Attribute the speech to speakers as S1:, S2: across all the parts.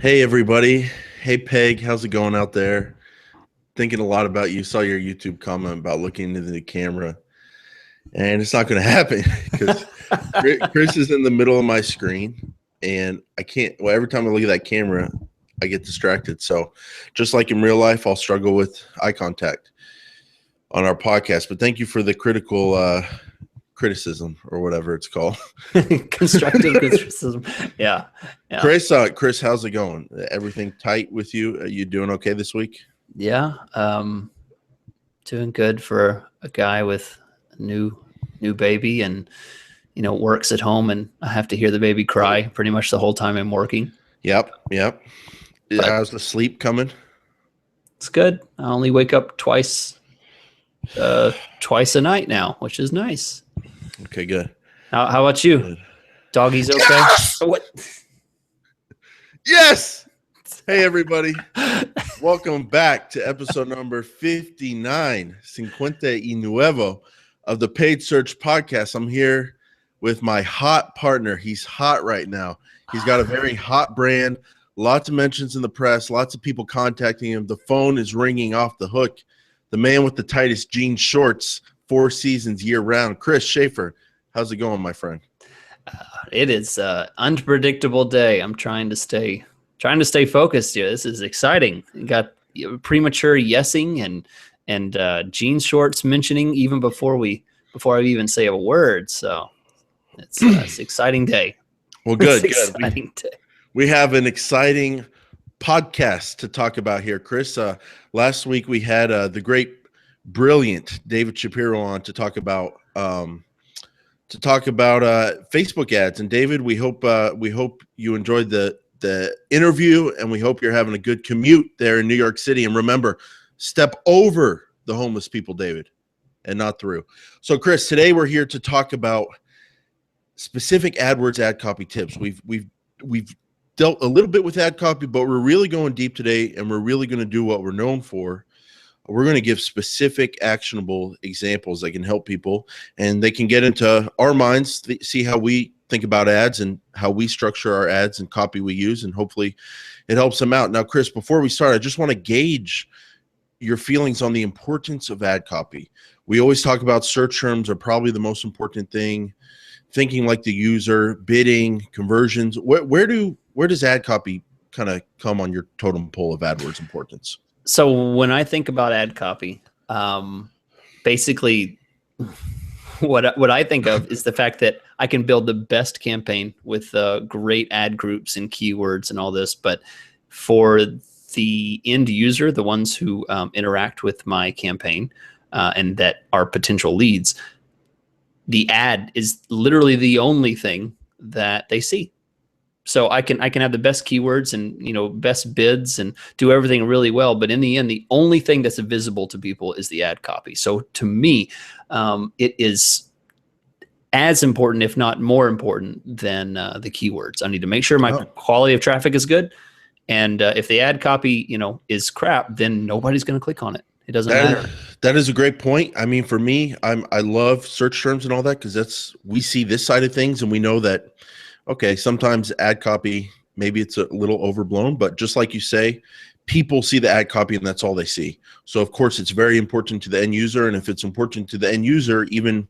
S1: Hey everybody. Hey Peg, how's it going out there? Thinking a lot about you. Saw your YouTube comment about looking into the camera, and it's not going to happen because Chris is in the middle of my screen, and I can't. Well, every time I look at that camera, I get distracted. So, just like in real life, I'll struggle with eye contact on our podcast. But thank you for the criticism or whatever it's called.
S2: Constructive criticism. Yeah.
S1: Chris, how's it going? Everything tight with you? Are you doing okay this week?
S2: Yeah. Doing good for a guy with a new baby and, works at home, and I have to hear the baby cry pretty much the whole time I'm working.
S1: Yep.
S2: But
S1: how's the sleep coming?
S2: it's good. I only wake up twice a night now, which is nice.
S1: Okay, good.
S2: How about you?
S1: Good.
S2: Doggy's okay?
S1: Yes!
S2: What?
S1: Yes! Hey, everybody. Welcome back to episode number 59, Cincuenta y Nuevo of the Paid Search Podcast. I'm here with my hot partner. He's hot right now. He's got a very hot brand, lots of mentions in the press, lots of people contacting him. The phone is ringing off the hook. The man with the tightest jean shorts, 4 seasons, year-round. Chris Schaeffer, how's it going, my friend?
S2: It is an unpredictable day. I'm trying to stay focused here. This is exciting. You got premature yesing and jean shorts mentioning even before I even say a word. So it's an exciting day.
S1: Well, good.
S2: Exciting day.
S1: We have an exciting podcast to talk about here, Chris. Last week we had the great, brilliant David Shapiro on to talk about Facebook ads. And David, we hope you enjoyed the interview, and we hope you're having a good commute there in New York City. And remember, step over the homeless people, David, and not through. So, Chris, today we're here to talk about specific AdWords ad copy tips. We've dealt a little bit with ad copy, but we're really going deep today, and we're really going to do what we're known for. We're going to give specific, actionable examples that can help people, and they can get into our minds, see how we think about ads and how we structure our ads and copy we use, and hopefully it helps them out. Now, Chris, before we start, I just want to gauge your feelings on the importance of ad copy. We always talk about search terms are probably the most important thing, thinking like the user, bidding, conversions. Where does ad copy kind of come on your totem pole of AdWords importance?
S2: So when I think about ad copy, basically what I think of is the fact that I can build the best campaign with great ad groups and keywords and all this, but for the end user, the ones who interact with my campaign and that are potential leads, the ad is literally the only thing that they see. So I can have the best keywords and best bids and do everything really well, but in the end, the only thing that's visible to people is the ad copy. So to me, it is as important, if not more important, than the keywords. I need to make sure my quality of traffic is good, and if the ad copy is crap, then nobody's going to click on it. It doesn't matter.
S1: That is a great point. I mean, for me, I love search terms and all that because we see this side of things, and we know that. Okay, sometimes ad copy, maybe it's a little overblown, but just like you say, people see the ad copy and that's all they see. So, of course, it's very important to the end user. And if it's important to the end user, even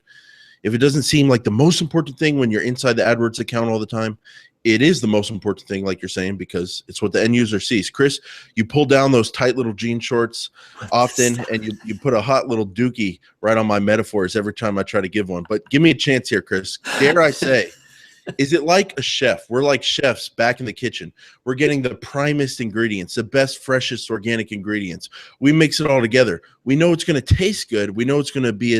S1: if it doesn't seem like the most important thing when you're inside the AdWords account all the time, it is the most important thing, like you're saying, because it's what the end user sees. Chris, you pull down those tight little jean shorts often, and you put a hot little dookie right on my metaphors every time I try to give one. But give me a chance here, Chris. Dare I say, is it like a chef? We're like chefs back in the kitchen. We're getting the primest ingredients, the best, freshest organic ingredients. We mix it all together. We know it's going to taste good. We know it's going to be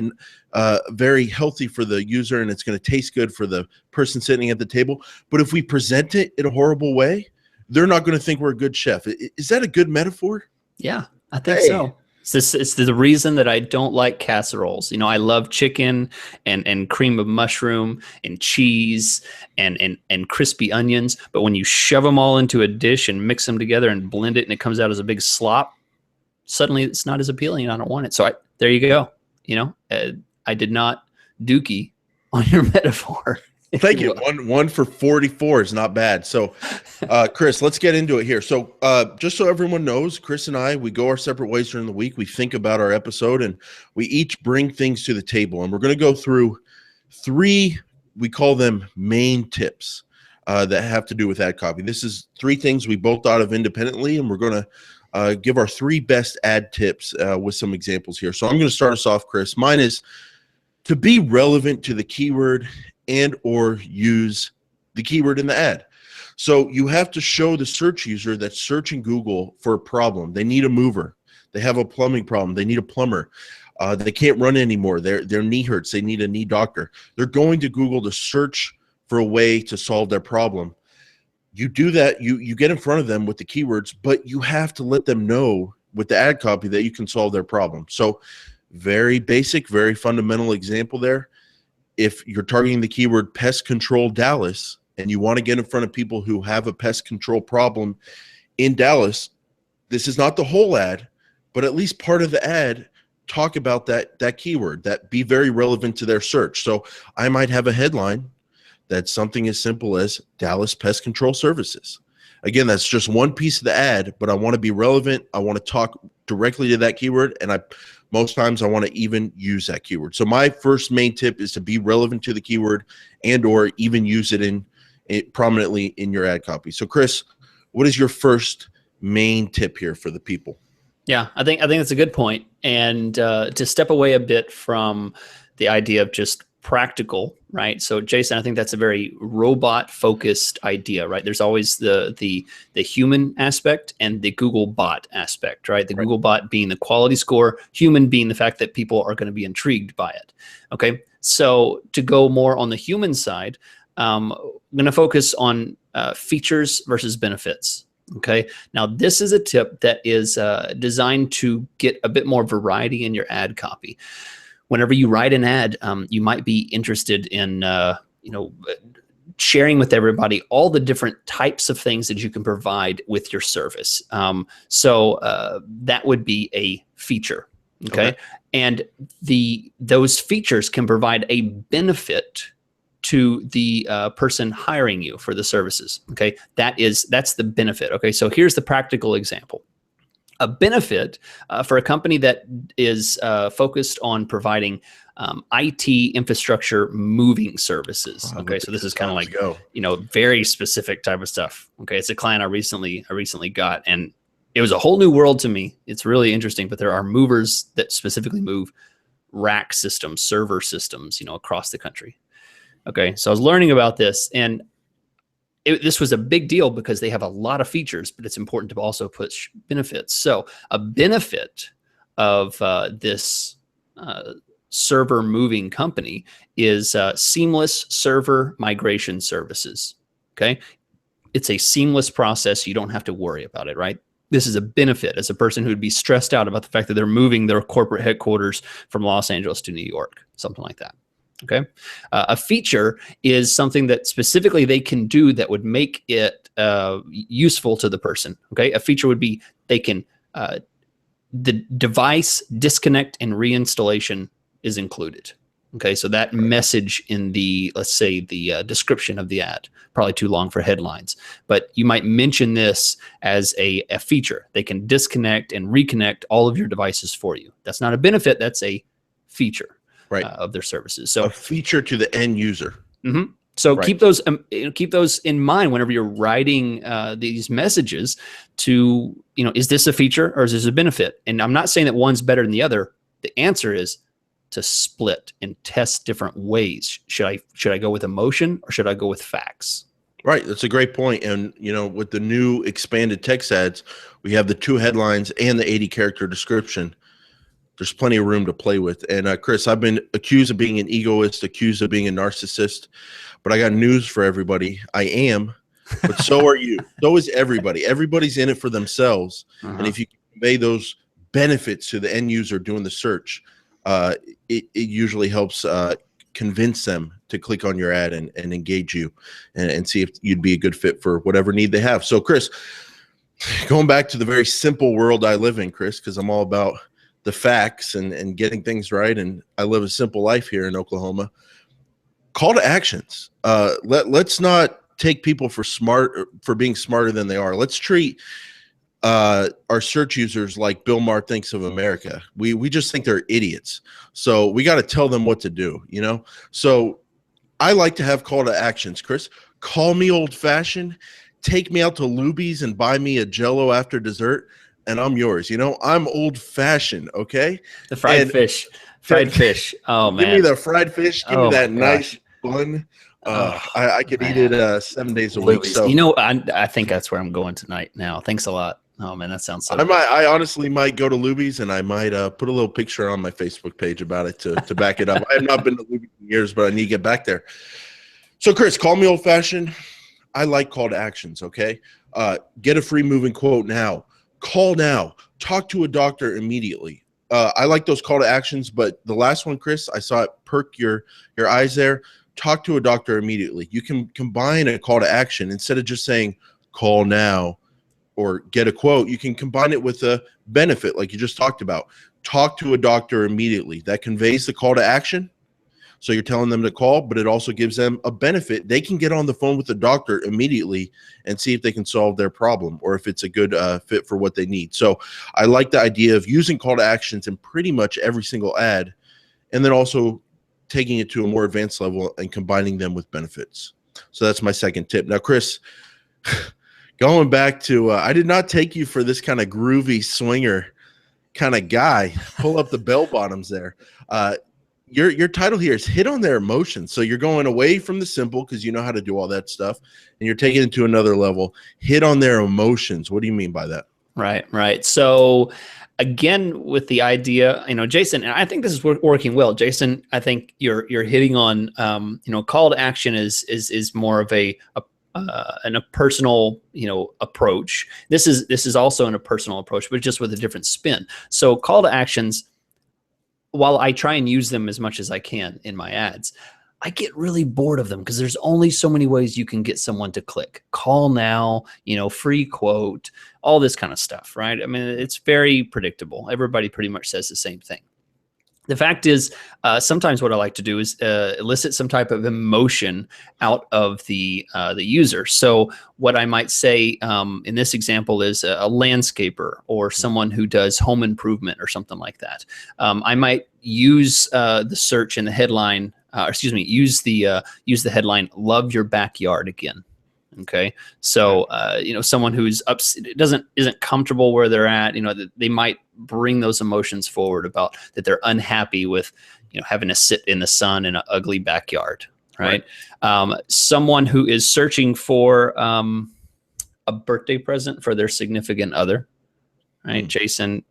S1: very healthy for the user, and it's going to taste good for the person sitting at the table. But if we present it in a horrible way, they're not going to think we're a good chef. Is that a good metaphor?
S2: Yeah, I think so. It's the reason that I don't like casseroles. I love chicken and cream of mushroom and cheese and crispy onions. But when you shove them all into a dish and mix them together and blend it and it comes out as a big slop, suddenly it's not as appealing and I don't want it. So there you go. I did not dookie on your metaphor.
S1: Thank you. One for 44 is not bad. So, Chris, let's get into it here. So, just so everyone knows, Chris and I, we go our separate ways during the week. We think about our episode, and we each bring things to the table. And we're going to go through 3, we call them main tips that have to do with ad copy. This is 3 things we both thought of independently, and we're going to give our 3 best ad tips with some examples here. So I'm going to start us off, Chris. Mine is to be relevant to the keyword and or use the keyword in the ad. So you have to show the search user that's searching Google for a problem. They need a mover. They have a plumbing problem. They need a plumber. They can't run anymore. Their knee hurts. They need a knee doctor. They're going to Google to search for a way to solve their problem. You do that, you get in front of them with the keywords, but you have to let them know with the ad copy that you can solve their problem. So very basic, very fundamental example there. If you're targeting the keyword pest control Dallas and you want to get in front of people who have a pest control problem in Dallas, this is not the whole ad, but at least part of the ad, talk about that keyword, that be very relevant to their search. So I might have a headline that's something as simple as Dallas Pest Control Services. Again, that's just one piece of the ad, but I want to be relevant. I want to talk directly to that keyword, and most times I want to even use that keyword. So my first main tip is to be relevant to the keyword and or even use it prominently in your ad copy. So Chris, what is your first main tip here for the people?
S2: Yeah, I think that's a good point. And to step away a bit from the idea of just practical, right? So Jason, I think that's a very robot focused idea, right? There's always the human aspect and the Google bot aspect, right? The Google bot being the quality score, human being the fact that people are going to be intrigued by it. Okay. So to go more on the human side, I'm going to focus on features versus benefits. Okay. Now this is a tip that is designed to get a bit more variety in your ad copy. Whenever you write an ad, you might be interested in, sharing with everybody all the different types of things that you can provide with your service. So that would be a feature. Okay. And those features can provide a benefit to the person hiring you for the services. Okay. That's the benefit. Okay. So here's the practical example. A benefit for a company that is focused on providing IT infrastructure moving services. Okay, so this is kind of like very specific type of stuff. Okay, it's a client I recently got, and it was a whole new world to me. It's really interesting, but there are movers that specifically move rack systems, server systems, across the country. Okay, so I was learning about this, and this was a big deal because they have a lot of features, but it's important to also push benefits. So a benefit of this server moving company is seamless server migration services. Okay. It's a seamless process. You don't have to worry about it, right? This is a benefit as a person who would be stressed out about the fact that they're moving their corporate headquarters from Los Angeles to New York, something like that. Okay. A feature is something that specifically they can do that would make it useful to the person. Okay. A feature would be they can, the device disconnect and reinstallation is included. Okay. So that message in the, let's say the description of the ad, probably too long for headlines, but you might mention this as a feature. They can disconnect and reconnect all of your devices for you. That's not a benefit. That's a feature. Of their services. So
S1: a feature to the end user.
S2: Mm-hmm. So keep those in mind whenever you're writing these messages to, is this a feature or is this a benefit? And I'm not saying that one's better than the other. The answer is to split and test different ways. Should I go with emotion or should I go with facts?
S1: Right. That's a great point. And, with the new expanded text ads, we have the 2 headlines and the 80 character description. There's plenty of room to play with. And Chris, I've been accused of being an egoist, accused of being a narcissist, but I got news for everybody. I am, but so are you. So is everybody. Everybody's in it for themselves. And if you convey those benefits to the end user doing the search, it usually helps convince them to click on your ad and engage you and see if you'd be a good fit for whatever need they have. So Chris, going back to the very simple world I live in, Chris, because I'm all about the facts and getting things right. And I live a simple life here in Oklahoma. call to actions. Let's not take people for being smarter than they are. Let's treat our search users like Bill Maher thinks of America. We just think they're idiots. So we got to tell them what to do, you know? So I like to have call to actions. Chris, call me old fashioned, take me out to Luby's and buy me a Jello after dessert, and I'm yours. You know, I'm old fashioned. Okay.
S2: The fried fish. Fried fish. Oh, man.
S1: Give me the fried fish. Give me
S2: Oh,
S1: that
S2: my
S1: nice
S2: gosh.
S1: bun.
S2: Oh,
S1: I could eat
S2: man.
S1: it 7 days a week.
S2: Louis.
S1: So
S2: You know, I think that's where I'm going tonight now. Thanks a lot. Oh, man, that sounds so good.
S1: I honestly might go to Luby's and I might put a little picture on my Facebook page about it to back it up. I have not been to Luby's in years, but I need to get back there. So, Chris, call me old fashioned. I like call to actions. Okay. Get a free moving quote now. Call now. Talk to a doctor immediately. I like those call to actions, but the last one, Chris, I saw it perk your eyes there. Talk to a doctor immediately. You can combine a call to action instead of just saying call now or get a quote. You can combine it with a benefit like you just talked about. Talk to a doctor immediately. That conveys the call to action. So you're telling them to call, but it also gives them a benefit. They can get on the phone with the doctor immediately and see if they can solve their problem or if it's a good fit for what they need. So I like the idea of using call to actions in pretty much every single ad, and then also taking it to a more advanced level and combining them with benefits. So that's my second tip. Now, Chris, going back to, I did not take you for this kind of groovy swinger kind of guy. Pull up the bell bottoms there. Your title here is hit on their emotions. So you're going away from the simple because you know how to do all that stuff, and you're taking it to another level. Hit on their emotions. What do you mean by that?
S2: Right. So again, with the idea, you know, Jason, and I think this is working well. Jason, I think you're hitting on, you know, call to action is more of a personal, you know, approach. This is also in a personal approach, but just with a different spin. So call to actions, while I try and use them as much as I can in my ads, I get really bored of them because there's only so many ways you can get someone to click. Call now, you know, free quote, all this kind of stuff, right? I mean, it's very predictable. Everybody pretty much says the same thing. The fact is, sometimes what I like to do is elicit some type of emotion out of the user. So what I might say in this example is a landscaper or someone who does home improvement or something like that. I might use the search in the headline, use the headline, "Love your backyard again." Okay. So, you know, someone who's isn't comfortable where they're at, you know, they might bring those emotions forward about that they're unhappy with, you know, having to sit in the sun in an ugly backyard. Right. Someone who is searching for a birthday present for their significant other. Right. Jason,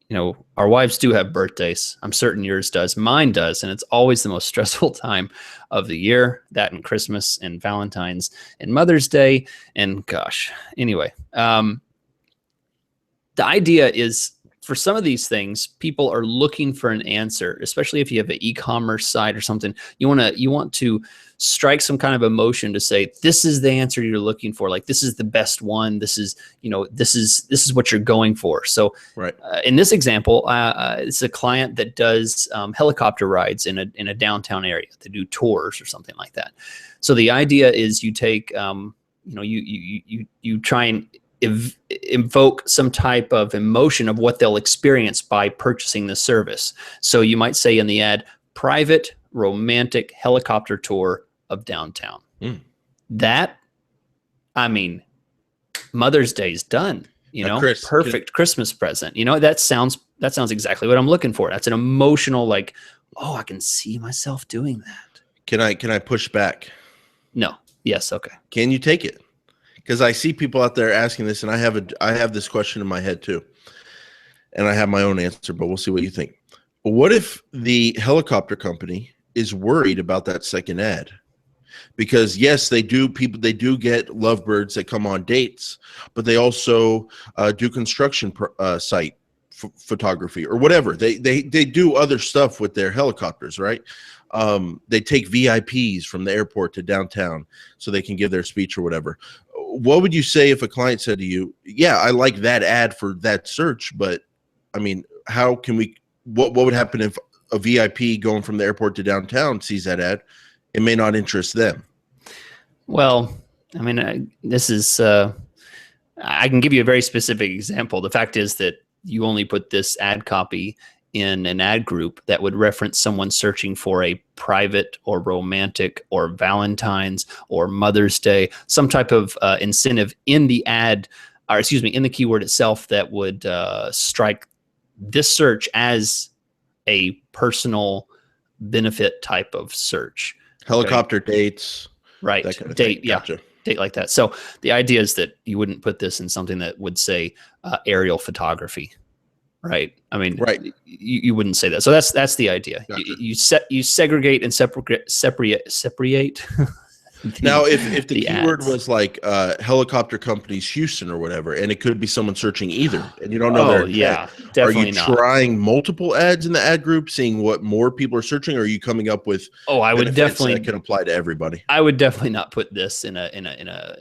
S2: you know, our wives do have birthdays. I'm certain yours does. Mine does. And it's always the most stressful time of the year, that and Christmas and Valentine's and Mother's Day. And gosh, anyway, the idea is for some of these things, people are looking for an answer, especially if you have an e-commerce site or something. You want to strike some kind of emotion to say, this is the answer you're looking for. Like, this is the best one. This is, you know, this is what you're going for. So in this example, it's a client that does helicopter rides in a downtown area. They do tours or something like that. So the idea is you take, you know, you try and invoke some type of emotion of what they'll experience by purchasing the service. So you might say in the ad, private romantic helicopter tour of downtown. That, I mean, Mother's Day's done, you know, perfect Christmas present. You know, that sounds exactly what I'm looking for. That's an emotional, like, oh, I can see myself doing that.
S1: Can I push back?
S2: No. Yes. Okay.
S1: Can you take it? Because I see people out there asking this, and I have this question in my head too, and I have my own answer, but we'll see what you think. What if the helicopter company is worried about that second ad? Because yes, they do get lovebirds that come on dates, but they also do construction site photography or whatever. They do other stuff with their helicopters, right? They take VIPs from the airport to downtown so they can give their speech or whatever. What would you say if a client said to you, yeah, I like that ad for that search, but I mean, what would happen if a VIP going from the airport to downtown sees that ad it may not interest them.
S2: Well, I mean, this is, I can give you a very specific example. The fact is that you only put this ad copy in an ad group that would reference someone searching for a private or romantic or Valentine's or Mother's Day, some type of incentive in the ad, or excuse me, in the keyword itself that would strike this search as a personal benefit type of search.
S1: Helicopter dates.
S2: Right.
S1: That kind of
S2: Date.
S1: thing.
S2: Yeah.
S1: Gotcha.
S2: Date like that. So the idea is that you wouldn't put this in something that would say aerial photography. Right. I mean,
S1: right.
S2: You wouldn't say that. So that's the idea.
S1: Gotcha.
S2: You segregate and separate.
S1: Now, if the keyword
S2: ads
S1: was like helicopter companies Houston or whatever, and it could be someone searching either, and you don't know their intent,
S2: yeah, definitely
S1: are you
S2: not.
S1: trying multiple ads in the ad group, seeing what more people are searching, or are you coming up with
S2: I would definitely
S1: that can apply to everybody?
S2: I would definitely not put this in a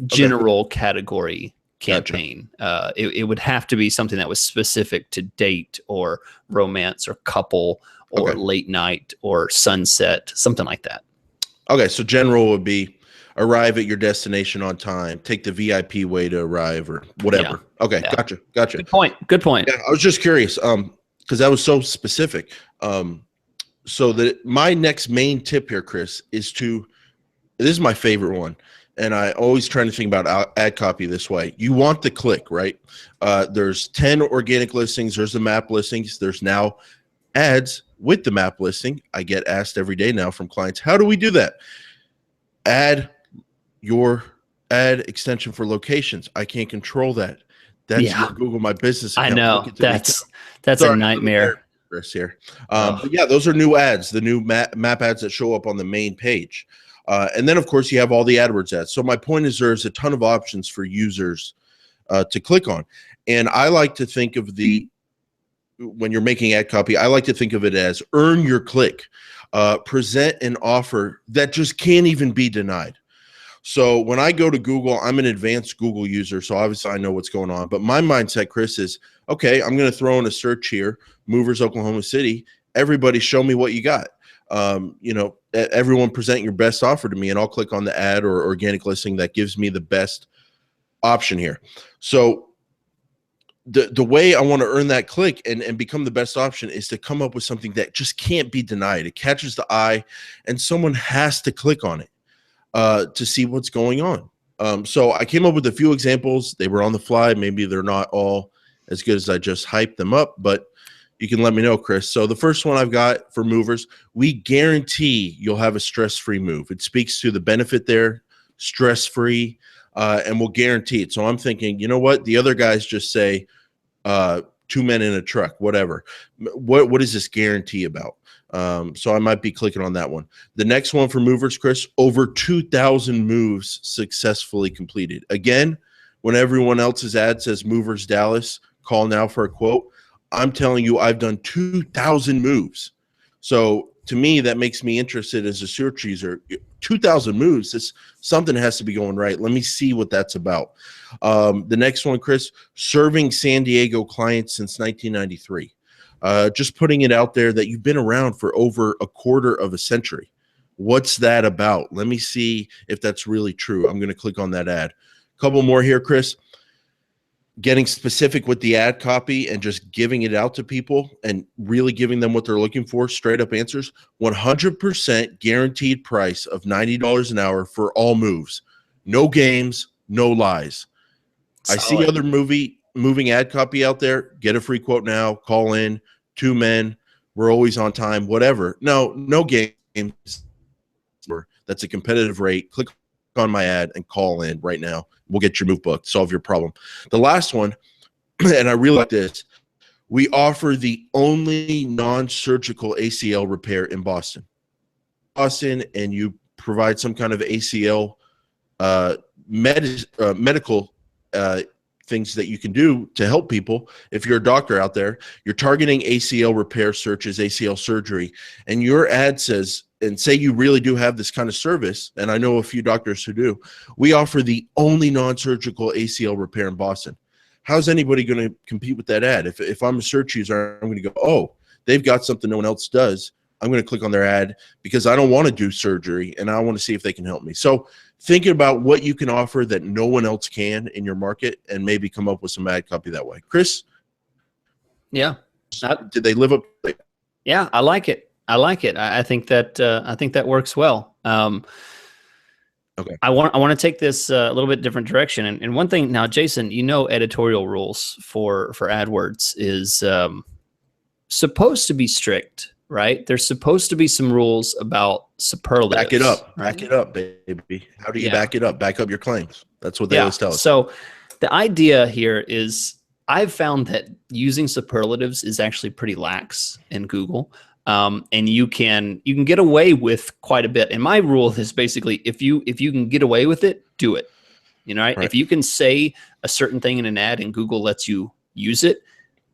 S2: general category campaign. Gotcha. It would have to be something that was specific to date or romance or couple or late night or sunset, something like that.
S1: Okay, so general would be arrive at your destination on time, take the VIP way to arrive, or whatever. Yeah. Okay, yeah. Gotcha.
S2: Good point.
S1: Yeah, I was just curious, because that was so specific. So that my next main tip here, Chris, is this is my favorite one, and I always try to think about ad copy this way. You want the click, right? There's 10 organic listings. There's the map listings. There's now ads with the map listing. I get asked every day now from clients, how do we do that? Add your ad extension for locations. I can't control that. That's your Google My Business account.
S2: I know. That's a nightmare.
S1: Chris here. But yeah, those are new ads, the new map ads that show up on the main page. And then, of course, you have all the AdWords ads. So my point is there's a ton of options for users to click on. And I like to think of when you're making ad copy, I like to think of it as earn your click, present an offer that just can't even be denied. So when I go to Google, I'm an advanced Google user, so obviously I know what's going on. But my mindset, Chris, is, okay, I'm going to throw in a search here, Movers, Oklahoma City. Everybody show me what you got. Everyone present your best offer to me, and I'll click on the ad or organic listing that gives me the best option here. So the way I want to earn that click and become the best option is to come up with something that just can't be denied. It catches the eye, and someone has to click on it to see what's going on. So I came up with a few examples. They were on the fly. Maybe they're not all as good as I just hyped them up, but you can let me know, Chris. So the first one I've got for movers, we guarantee you'll have a stress-free move. It speaks to the benefit there, stress-free, and we'll guarantee it. So I'm thinking, you know what? The other guys just say, 2 men in a truck, whatever. What is this guarantee about? So I might be clicking on that one. The next one for movers, Chris, over 2,000 moves successfully completed. Again, when everyone else's ad says movers Dallas, call now for a quote. I'm telling you, I've done 2,000 moves. So to me, that makes me interested as a search user. 2,000 moves, something has to be going right. Let me see what that's about. The next one, Chris, serving San Diego clients since 1993. Just putting it out there that you've been around for over a quarter of a century. What's that about? Let me see if that's really true. I'm going to click on that ad. A couple more here, Chris. Getting specific with the ad copy and just giving it out to people and really giving them what they're looking for, straight up answers. 100% guaranteed price of $90 an hour for all moves. No games, no lies. Solid. I see other moving ad copy out there. Get a free quote now. Call in. 2 men. We're always on time. Whatever. No games. That's a competitive rate. Click on my ad and call in right now. We'll get your move booked, solve your problem. The last one, and I really like this, we offer the only non-surgical ACL repair in Boston. And you provide some kind of ACL medical things that you can do to help people. If you're a doctor out there, you're targeting ACL repair searches, ACL surgery, and your ad says, and say you really do have this kind of service, and I know a few doctors who do, we offer the only non-surgical ACL repair in Boston. How's anybody going to compete with that ad? If I'm a search user, I'm going to go, oh, they've got something no one else does. I'm going to click on their ad because I don't want to do surgery and I want to see if they can help me. So thinking about what you can offer that no one else can in your market and maybe come up with some ad copy that way. Chris?
S2: Yeah.
S1: Did they live up?
S2: Yeah, I like it. I think that works well.
S1: Okay.
S2: I want to take this a little bit different direction. And one thing now, Jason, editorial rules for AdWords is supposed to be strict, right? There's supposed to be some rules about superlatives.
S1: Back it up.
S2: Right?
S1: Back it up, baby. How do you back it up? Back up your claims. That's what they always tell us.
S2: So the idea here is I've found that using superlatives is actually pretty lax in Google. And you can get away with quite a bit. And my rule is basically if you can get away with it, do it. Right? If you can say a certain thing in an ad and Google lets you use it,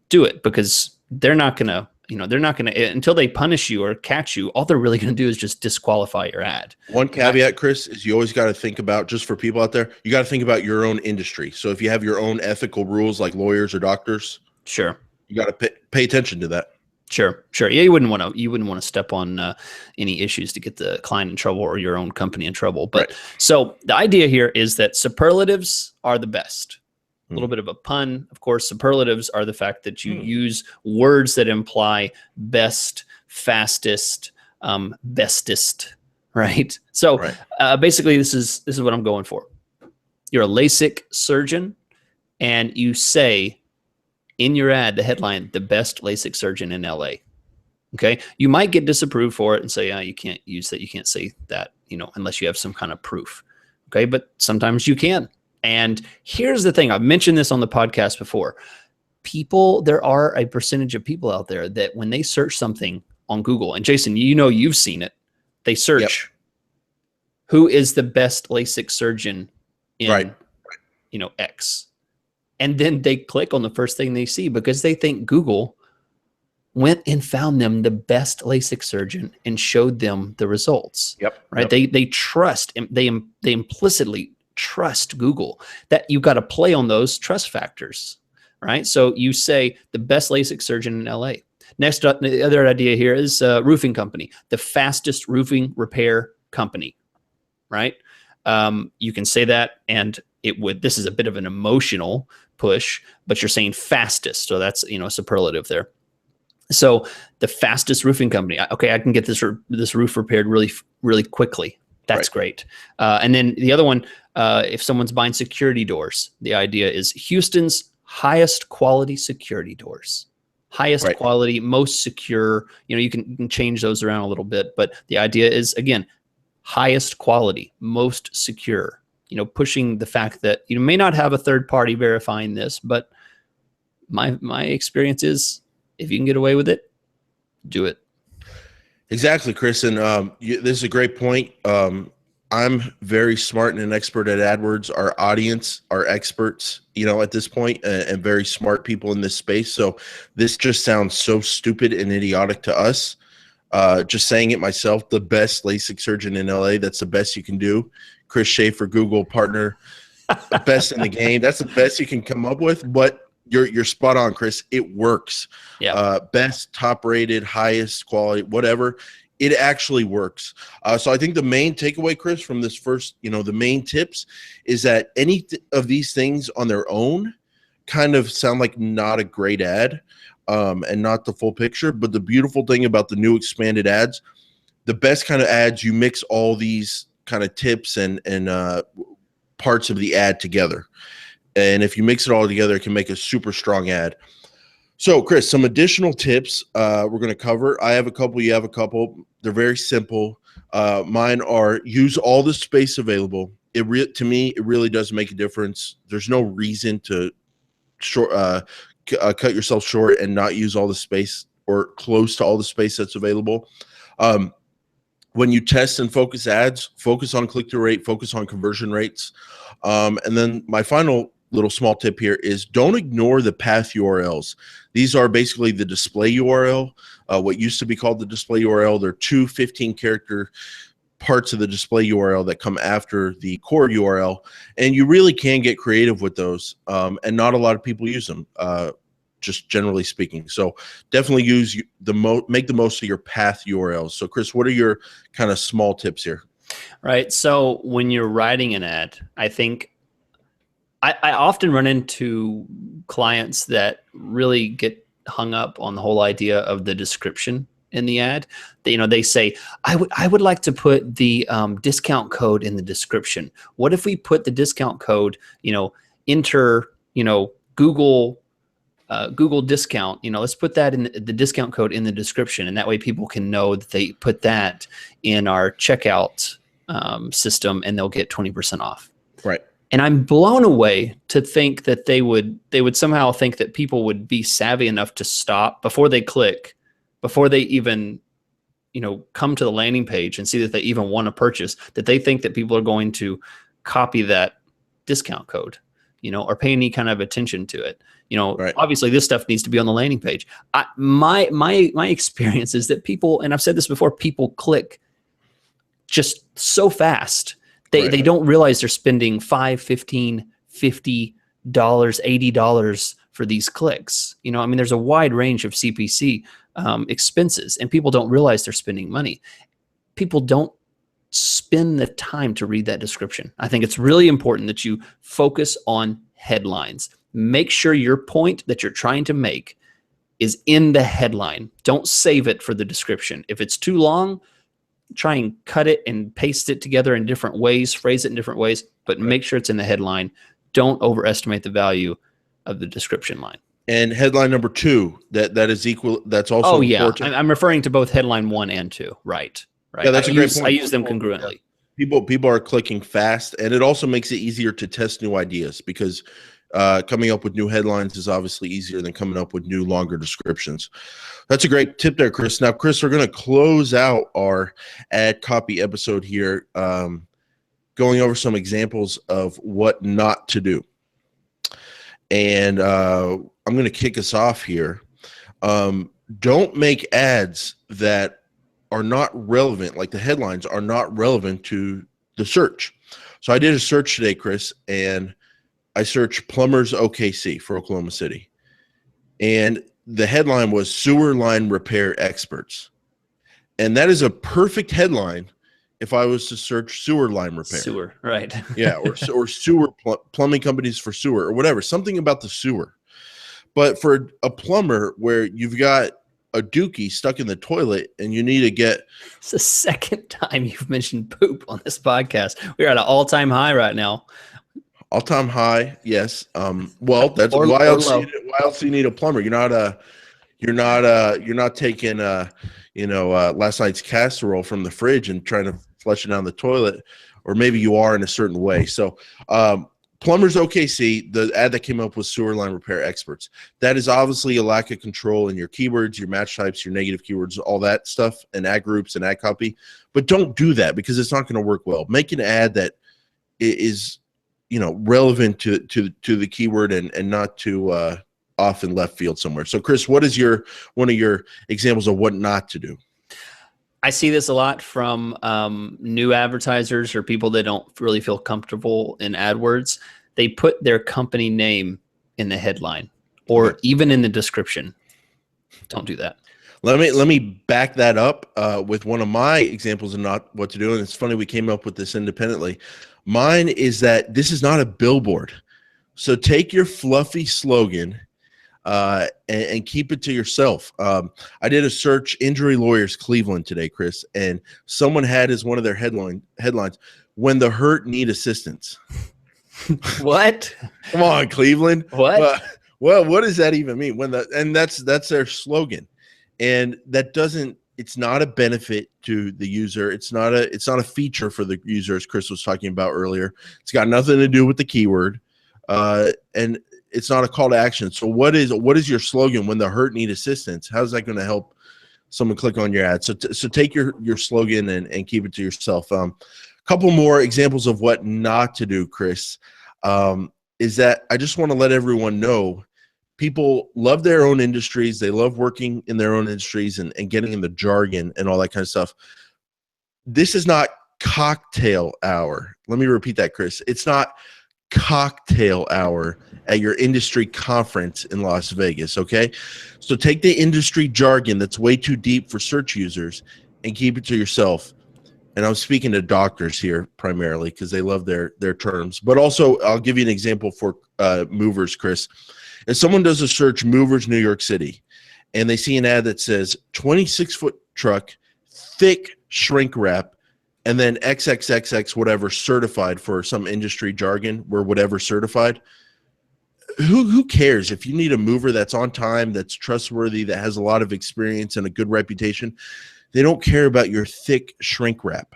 S2: do it, because they're not gonna until they punish you or catch you, all they're really gonna do is just disqualify your ad.
S1: One caveat, Chris, is you always got to think about, just for people out there, you got to think about your own industry. So if you have your own ethical rules like lawyers or doctors,
S2: sure,
S1: you got to pay attention to that.
S2: Sure. Yeah, you wouldn't want to step on any issues to get the client in trouble or your own company in trouble. But so the idea here is that superlatives are the best. A little bit of a pun, of course. Superlatives are the fact that you use words that imply best, fastest, bestest, right? So basically, this is what I'm going for. You're a LASIK surgeon, and you say in your ad, the headline, the best LASIK surgeon in LA. Okay. You might get disapproved for it and say, you can't use that. You can't say that, unless you have some kind of proof. Okay. But sometimes you can. And here's the thing. I've mentioned this on the podcast before. There are a percentage of people out there that when they search something on Google, and Jason, you've seen it, they search who is the best LASIK surgeon in, X. And then they click on the first thing they see because they think Google went and found them the best LASIK surgeon and showed them the results. Right? They trust, they implicitly trust Google. That you've got to play on those trust factors, right? So you say the best LASIK surgeon in LA. Next up, the other idea here is roofing company, the fastest roofing repair company, right? You can say that, and this is a bit of an emotional push, but you're saying fastest. So that's, a superlative there. So the fastest roofing company. Okay, I can get this roof repaired really, really quickly. That's great. And then the other one, if someone's buying security doors, the idea is Houston's highest quality security doors. Highest quality, most secure. You can change those around a little bit, but the idea is, again, highest quality, most secure. Pushing the fact that you may not have a third party verifying this, but my experience is if you can get away with it, do it.
S1: Exactly, Chris. And this is a great point. I'm very smart and an expert at AdWords. Our audience are experts, at this point, and very smart people in this space. So this just sounds so stupid and idiotic to us. Just saying it myself, the best LASIK surgeon in LA, that's the best you can do. Chris Schaeffer, Google partner, the best in the game. That's the best you can come up with, but you're spot on, Chris. It works. Best, top rated, highest quality, whatever. It actually works. So I think the main takeaway, Chris, from this first, the main tips is that any of these things on their own kind of sound like not a great ad, and not the full picture. But the beautiful thing about the new expanded ads, the best kind of ads, you mix all these kind of tips and parts of the ad together. And if you mix it all together, it can make a super strong ad. So, Chris, some additional tips we're going to cover. I have a couple. You have a couple. They're very simple. Mine are use all the space available. To me, it really does make a difference. There's no reason to cut yourself short and not use all the space or close to all the space that's available. When you test and focus ads, focus on click-through rate, focus on conversion rates. And then my final little small tip here is don't ignore the path URLs. These are basically the display URL, what used to be called the display URL. They're two 15-character parts of the display URL that come after the core URL. And you really can get creative with those. And not a lot of people use them. just generally speaking. So definitely use make the most of your path URLs. So Chris, what are your kind of small tips here?
S2: Right. So when you're writing an ad, I think I often run into clients that really get hung up on the whole idea of the description in the ad. They say, I would like to put the discount code in the description. What if we put the discount code, enter, Google discount, let's put that in the discount code in the description. And that way people can know that they put that in our checkout system and they'll get 20% off.
S1: Right.
S2: And I'm blown away to think that they would somehow think that people would be savvy enough to stop before they click, before they even, come to the landing page and see that they even want to purchase, that they think that people are going to copy that discount code, or pay any kind of attention to it.
S1: Right.
S2: Obviously this stuff needs to be on the landing page. My experience is that people, and I've said this before, people click just so fast. They don't realize they're spending $5, $15, $50, $80 for these clicks. There's a wide range of CPC expenses, and people don't realize they're spending money. People don't spend the time to read that description. I think it's really important that you focus on headlines. Make sure your point that you're trying to make is in the headline. Don't save it for the description. If it's too long, try and cut it and paste it together in different ways, phrase it in different ways, but make sure it's in the headline. Don't overestimate the value of the description line.
S1: And headline number 2, that is equal. That's also important.
S2: I'm referring to both headline 1 and 2. Right.
S1: Yeah, that's a great point.
S2: I use them congruently.
S1: People are clicking fast, and it also makes it easier to test new ideas because coming up with new headlines is obviously easier than coming up with new longer descriptions. That's a great tip there, Chris. Now, Chris, we're going to close out our ad copy episode here, going over some examples of what not to do. And I'm going to kick us off here. Don't make ads that are not relevant, like the headlines are not relevant to the search. So I did a search today, Chris, and I searched plumbers OKC for Oklahoma City. And the headline was sewer line repair experts. And that is a perfect headline if I was to search sewer line repair.
S2: Sewer, right.
S1: Yeah, or sewer plumbing companies for sewer or whatever, something about the sewer. But for a plumber where you've got a dookie stuck in the toilet and you need to get...
S2: It's the second time you've mentioned poop on this podcast. We're at an all-time high right now.
S1: All-time high, yes. Well, that's why else you need a plumber. You're not taking last night's casserole from the fridge and trying to flush it down the toilet, or maybe you are in a certain way. So plumbers OKC, the ad that came up was sewer line repair experts. That is obviously a lack of control in your keywords, your match types, your negative keywords, all that stuff, and ad groups and ad copy. But don't do that because it's not going to work well. Make an ad that is relevant to the keyword and not to off in left field somewhere. So Chris, what is one of your examples of what not to do?
S2: I see this a lot from new advertisers or people that don't really feel comfortable in AdWords. They put their company name in the headline or even in the description. Don't do that.
S1: Let me back that up with one of my examples of not what to do. And it's funny, we came up with this independently. Mine is that this is not a billboard. So take your fluffy slogan and keep it to yourself. I did a search, injury lawyers Cleveland today, Chris, and someone had as one of their headlines, when the hurt need assistance.
S2: What?
S1: Come on, Cleveland.
S2: What?
S1: Well, what does that even mean? And that's their slogan. And that doesn't, it's not a benefit to the user. It's not a feature for the user, as Chris was talking about earlier. It's got nothing to do with the keyword. And it's not a call to action. So what is your slogan when the hurt need assistance? How's that going to help someone click on your ad? So take your slogan and keep it to yourself. A couple more examples of what not to do, Chris, is that I just want to let everyone know people love their own industries. They love working in their own industries and getting in the jargon and all that kind of stuff. This is not cocktail hour. Let me repeat that, Chris. It's not cocktail hour at your industry conference in Las Vegas, okay? So take the industry jargon that's way too deep for search users and keep it to yourself. And I'm speaking to doctors here primarily because they love their terms. But also, I'll give you an example for movers, Chris. If someone does a search, movers, New York City, and they see an ad that says 26-foot truck, thick shrink wrap, and then XXXX whatever certified for some industry jargon or whatever certified, who cares if you need a mover that's on time, that's trustworthy, that has a lot of experience and a good reputation? They don't care about your thick shrink wrap.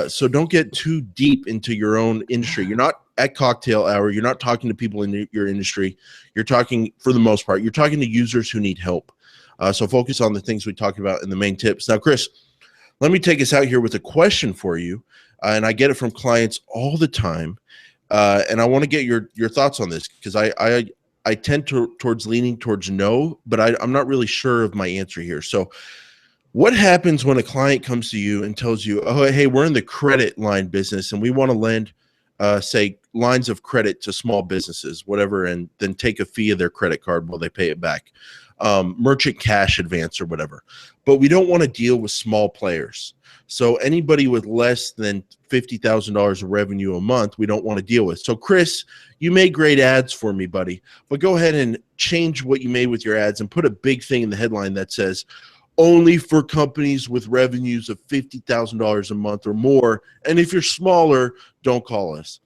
S1: So don't get too deep into your own industry. You're not at cocktail hour. You're not talking to people in your industry. You're talking, for the most part, you're talking to users who need help. So focus on the things we talked about in the main tips. Now, Chris, let me take us out here with a question for you. And I get it from clients all the time. And I want to get your thoughts on this because I tend towards leaning towards no, but I'm not really sure of my answer here. So what happens when a client comes to you and tells you, oh, hey, we're in the credit line business and we want to lend, say, lines of credit to small businesses, whatever, and then take a fee of their credit card while they pay it back, merchant cash advance or whatever. But we don't want to deal with small players. So anybody with less than $50,000 of revenue a month, we don't want to deal with. So, Chris, you made great ads for me, buddy, but go ahead and change what you made with your ads and put a big thing in the headline that says, only for companies with revenues of $50,000 a month or more. And if you're smaller, don't call us.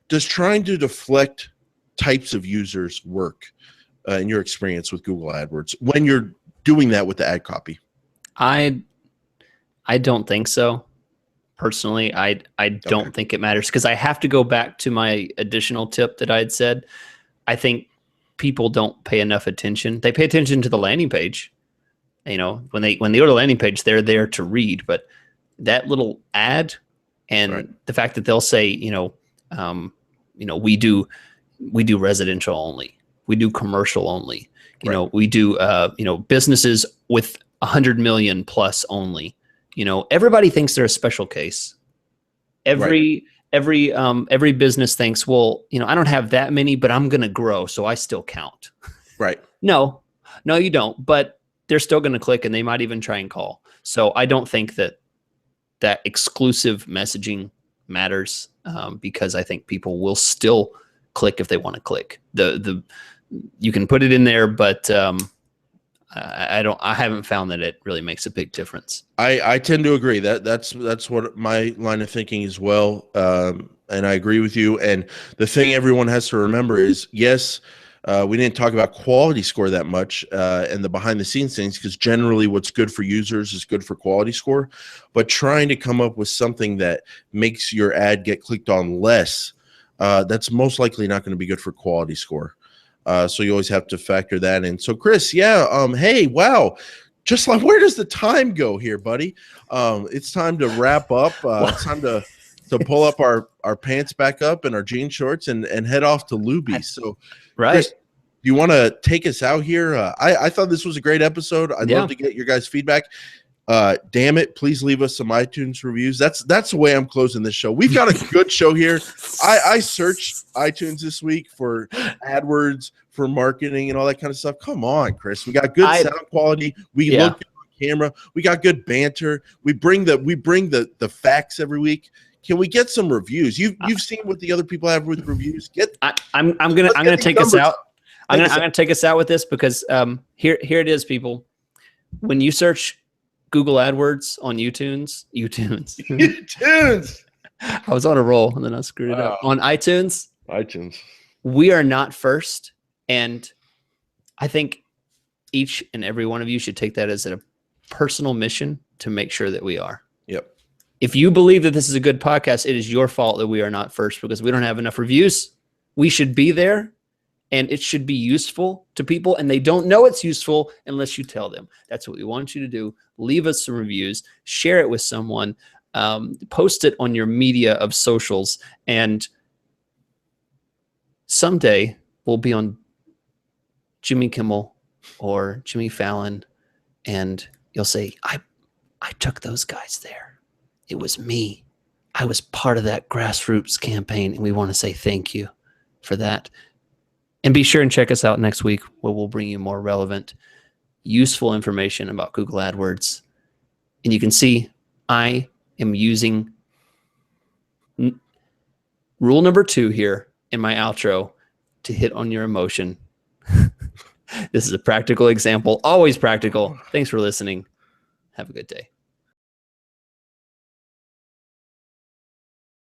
S1: Does trying to deflect types of users work in your experience with Google AdWords when you're doing that with the ad copy?
S2: I don't think so. Personally, I don't think it matters because I have to go back to my additional tip that I had said. I think people don't pay enough attention. They pay attention to the landing page. You know, when they go to the landing page, they're there to read. But that little ad and the fact that they'll say, we do residential only, we do commercial only, you know, we do businesses with 100 million plus only. You know, everybody thinks they're a special case. Every business thinks, well, I don't have that many, but I'm going to grow, so I still count.
S1: Right.
S2: No, you don't. But they're still going to click and they might even try and call. So I don't think that exclusive messaging matters because I think people will still click if they want to click. You can put it in there, but I haven't found that it really makes a big difference.
S1: I tend to agree that's what my line of thinking as well. And I agree with you. And the thing everyone has to remember is, yes, we didn't talk about quality score that much and the behind the scenes things because generally what's good for users is good for quality score. But trying to come up with something that makes your ad get clicked on less, that's most likely not going to be good for quality score. So you always have to factor that in. So Chris, hey, wow. Just like, where does the time go here, buddy? It's time to wrap up. It's time to pull up our pants back up and our jean shorts and head off to Luby. So
S2: right.
S1: Chris, you want to take us out here? I thought this was a great episode. I'd love to get your guys' feedback. Damn it, please leave us some iTunes reviews. That's the way I'm closing this show. We've got a good show here. I searched iTunes this week for AdWords, for marketing and all that kind of stuff. Come on, Chris. We got good sound quality. We look good on camera. We got good banter. We bring the facts every week. Can we get some reviews? You've seen what the other people have with reviews.
S2: I'm gonna take us out. I'm gonna take us out with this because here it is, people. When you search Google AdWords on YouTunes. I was on a roll and then I screwed it up. On iTunes. We are not first, and I think each and every one of you should take that as a personal mission to make sure that we are.
S1: Yep.
S2: If you believe that this is a good podcast, it is your fault that we are not first because we don't have enough reviews. We should be there, and it should be useful to people, and they don't know it's useful unless you tell them. That's what we want you to do. Leave us some reviews, share it with someone, post it on your media of socials, and someday we'll be on Jimmy Kimmel or Jimmy Fallon, and you'll say, I took those guys there. It was me. I was part of that grassroots campaign, and we want to say thank you for that. And be sure and check us out next week, where we'll bring you more relevant, useful information about Google AdWords. And you can see I am using rule number 2 here in my outro to hit on your emotion. This is a practical example, always practical. Thanks for listening. Have a good day.